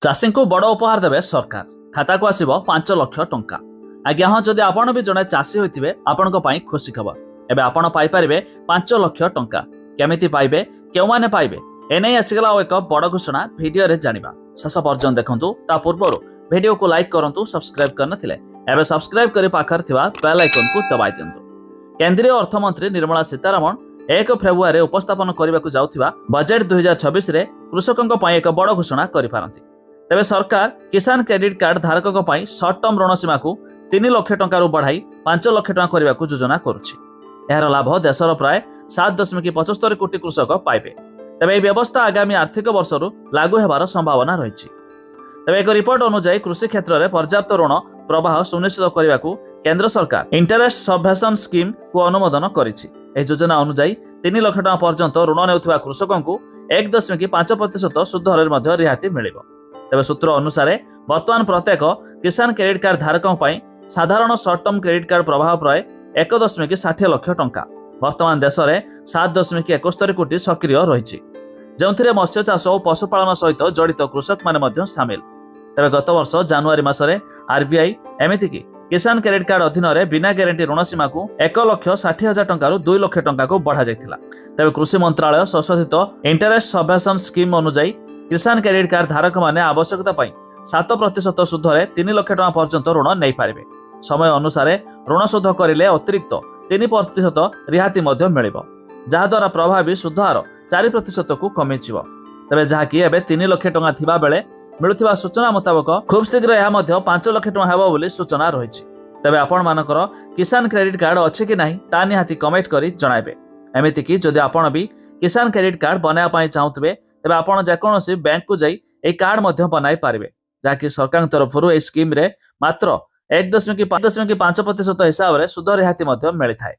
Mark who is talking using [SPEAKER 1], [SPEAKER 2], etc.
[SPEAKER 1] चाषी को बड़ उपहार देवे सरकार खाता को आसब 5 लाख टंका। आज्ञा हाँ जदि आपण भी जड़े चाषी होते आपण खुशी खबर एवं आपण पाइपर 5 लाख टंका केमिति पाइबे क्यों माने पाइबे एने आसीगला एक बड़ घोषणा वीडियो रे जानिबा शेष पर्यंत देखंतु। ता पूर्व वीडियो को लाइक करंतु सब्सक्राइब करनथिले एबे सब्सक्राइब करी पाखर थिबा बेल आइकन को दबाइ दियंतु। केंद्रीय अर्थमंत्री निर्मला सीतारमण 1 फेब्रुआरी उपस्थापन करने जाउथिबा बजेट 2026 रे कृषकों पर एक बड़ घोषणा करिपारंती। तेबे सरकार किसान क्रेडिट कार्ड धारकों पर सर्ट टर्म ऋण सीमा को 3 लाख टंका बढ़ाई 5 लाख टंका करने को योजना करुछि। एहार लाभ देशर प्राय 7.75 कोटी कृषक पाइबे। तेबे यह व्यवस्था आगामी आर्थिक वर्ष लागू हेबार संभावना रही। तेबे एक रिपोर्ट अनुसार कृषि क्षेत्र में पर्याप्त ऋण प्रवाह सुनिश्चित करने को केंद्र सरकार इंटरेस्ट सबवेशन स्कीम को अनुमोदन करिछि। एही योजना अनुसार 3 लाख टंका पर्यंत ऋण नेउथिबा कृषकों को 1.5% सुध दर रिहाती मिलिबो। तेबे सूत्र अनुसार वर्तमान प्रत्येक किसान क्रेडिट कार्ड धारकों पर साधारण सर्ट टर्म क्रेडिट कार्ड प्रवाह प्राय 1.60 लाख टंका। वर्तमान देश में 7.71 कोटी सक्रिय रही, जो मत्स्य चाष और पशुपालन सहित जड़ित कृषक माने सामिल। तेबे गत वर्ष जनवरी मासरे आरबीआई एमिति की किसान क्रेडिट कार्ड अधीन में बिना ग्यारंटी ऋण सीमा को 1,60,000 टंका 2 लाख टंका को बढ़ा जाइथिला। तेबे कृषि मंत्रालय संशोधित इंटरेस्ट सबवेशन स्कीम अनुसार किसान क्रेडिट कार्ड धारक माने आवश्यकता 7% सुध 3 लाख टंका पर्यंत ऋण नहीं पारिबे। समय अनुसार ऋण शोध करिले अतिरिक्त 3% रिहाती मिलिबो, जहाद्वारा प्रभावी सुध हार 4% को कमिजिबो। तेबे जहाँकि एबे 3 लाख टंका थिबा बेले मिलुथिबा सूचना मुताबक खूब शीघ्र यह 5 लाख टंका हेबो बोली सूचना रही। तेबे आपण मानकर किसान क्रेडिट कार्ड अच्छे कि नहीं ता निहाती कमेंट करी जणाइबे। एमिति कि जदि आपण भी किसान क्रेडिट कार्ड बनाया पई चाहुतबे तेबे आपण जेकोनोसी बैंक को जाई ए कार्ड मध्य बनाई पारिबे, जाकि सरकार तरफ ए स्कीम रे मात्र 1.5% हिसाब रे सुध रिहाती मिलि थाए।